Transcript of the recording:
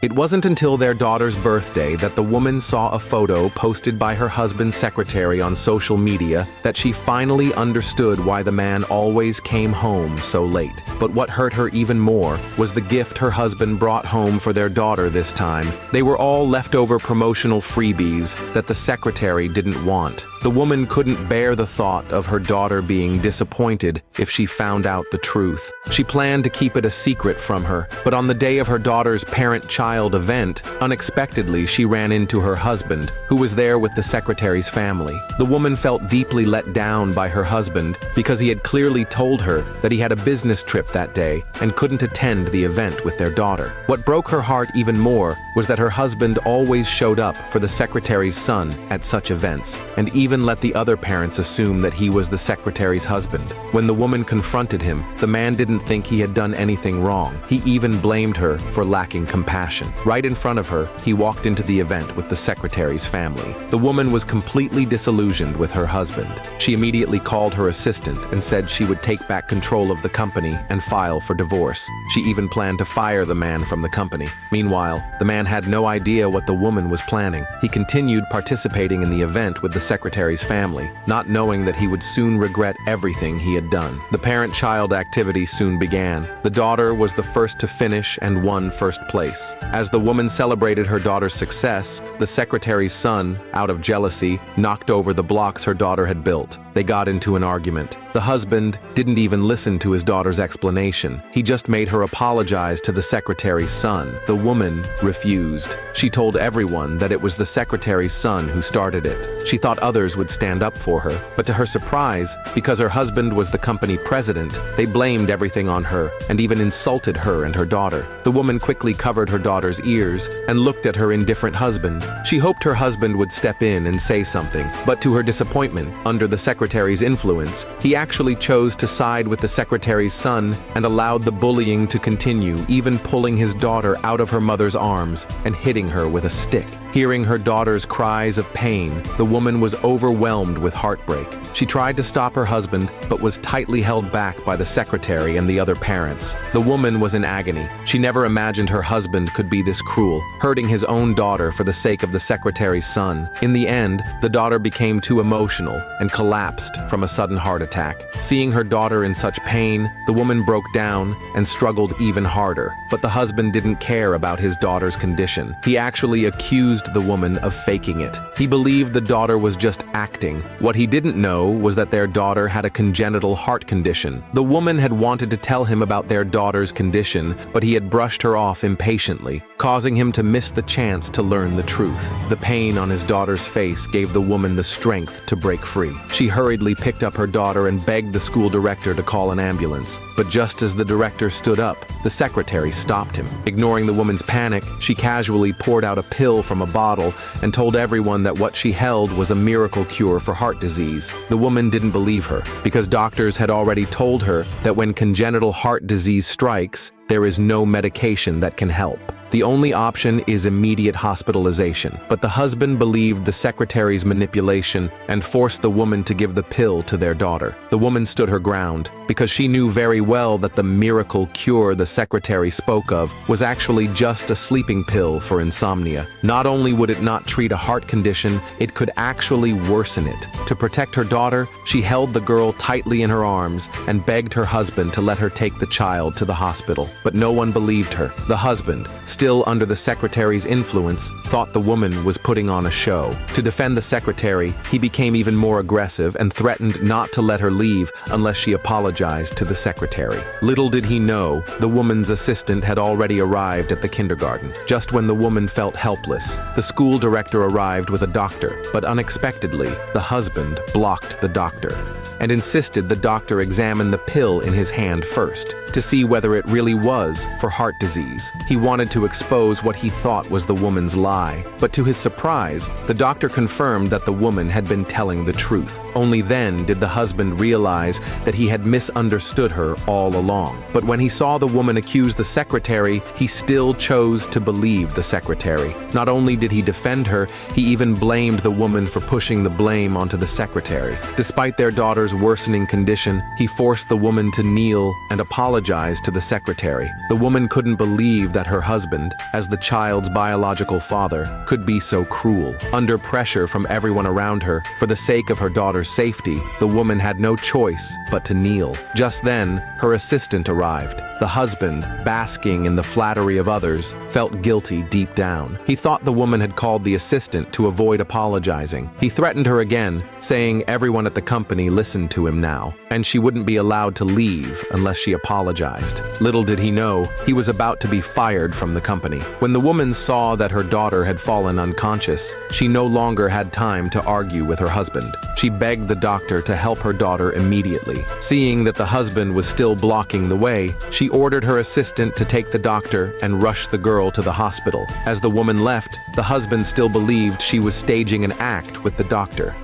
It wasn't until their daughter's birthday that the woman saw a photo posted by her husband's secretary on social media that she finally understood why the man always came home so late. But what hurt her even more was the gift her husband brought home for their daughter this time. They were all leftover promotional freebies that the secretary didn't want. The woman couldn't bear the thought of her daughter being disappointed if she found out the truth. She planned to keep it a secret from her, but on the day of her daughter's parent-child event, unexpectedly she ran into her husband, who was there with the secretary's family. The woman felt deeply let down by her husband because he had clearly told her that he had a business trip that day and couldn't attend the event with their daughter. What broke her heart even more was that her husband always showed up for the secretary's son at such events, and even let the other parents assume that he was the secretary's husband. When the woman confronted him, the man didn't think he had done anything wrong. He even blamed her for lacking compassion. Right in front of her, he walked into the event with the secretary's family. The woman was completely disillusioned with her husband. She immediately called her assistant and said she would take back control of the company and file for divorce. She even planned to fire the man from the company. Meanwhile, the man had no idea what the woman was planning. He continued participating in the event with the secretary's family, not knowing that he would soon regret everything he had done. The parent-child activity soon began. The daughter was the first to finish and won first place. As the woman celebrated her daughter's success, the secretary's son, out of jealousy, knocked over the blocks her daughter had built. They got into an argument. The husband didn't even listen to his daughter's explanation. He just made her apologize to the secretary's son. The woman refused. She told everyone that it was the secretary's son who started it. She thought others would stand up for her, but to her surprise, because her husband was the company president, they blamed everything on her and even insulted her and her daughter. The woman quickly covered her daughter's ears and looked at her indifferent husband. She hoped her husband would step in and say something, but to her disappointment, under the secretary's influence, he actually chose to side with the secretary's son and allowed the bullying to continue, even pulling his daughter out of her mother's arms and hitting her with a stick. Hearing her daughter's cries of pain, the woman was overwhelmed with heartbreak. She tried to stop her husband, but was tightly held back by the secretary and the other parents. The woman was in agony. She never imagined her husband could be this cruel, hurting his own daughter for the sake of the secretary's son. In the end, the daughter became too emotional and collapsed from a sudden heart attack. Seeing her daughter in such pain, the woman broke down and struggled even harder. But the husband didn't care about his daughter's condition. He actually accused the woman of faking it. He believed the daughter was just acting. What he didn't know was that their daughter had a congenital heart condition. The woman had wanted to tell him about their daughter's condition, but he had brushed her off impatiently, causing him to miss the chance to learn the truth. The pain on his daughter's face gave the woman the strength to break free. She hurriedly picked up her daughter and begged the school director to call an ambulance. But just as the director stood up, the secretary stopped him. Ignoring the woman's panic, she casually poured out a pill from a bottle and told everyone that what she held was a miracle cure for heart disease. The woman didn't believe her, because doctors had already told her that when congenital heart disease strikes, there is no medication that can help. The only option is immediate hospitalization. But the husband believed the secretary's manipulation and forced the woman to give the pill to their daughter. The woman stood her ground because she knew very well that the miracle cure the secretary spoke of was actually just a sleeping pill for insomnia. Not only would it not treat a heart condition, it could actually worsen it. To protect her daughter, she held the girl tightly in her arms and begged her husband to let her take the child to the hospital. But no one believed her. The husband, still under the secretary's influence, thought the woman was putting on a show. To defend the secretary, he became even more aggressive and threatened not to let her leave unless she apologized to the secretary. Little did he know, the woman's assistant had already arrived at the kindergarten. Just when the woman felt helpless, the school director arrived with a doctor, but unexpectedly, the husband blocked the doctor and insisted the doctor examine the pill in his hand first to see whether it really was for heart disease. He wanted to expose what he thought was the woman's lie, but to his surprise, the doctor confirmed that the woman had been telling the truth. Only then did the husband realize that he had misunderstood her all along. But when he saw the woman accuse the secretary, he still chose to believe the secretary. Not only did he defend her, he even blamed the woman for pushing the blame onto the secretary. Despite their daughter's worsening condition, he forced the woman to kneel and apologize to the secretary. The woman couldn't believe that her husband husband, as the child's biological father, could be so cruel. Under pressure from everyone around her, for the sake of her daughter's safety, the woman had no choice but to kneel. Just then, her assistant arrived. The husband, basking in the flattery of others, felt guilty deep down. He thought the woman had called the assistant to avoid apologizing. He threatened her again, saying everyone at the company listened to him now, and she wouldn't be allowed to leave unless she apologized. Little did he know, he was about to be fired from the company. When the woman saw that her daughter had fallen unconscious, she no longer had time to argue with her husband. She begged the doctor to help her daughter immediately. Seeing that the husband was still blocking the way, she ordered her assistant to take the doctor and rush the girl to the hospital. As the woman left, the husband still believed she was staging an act with the doctor.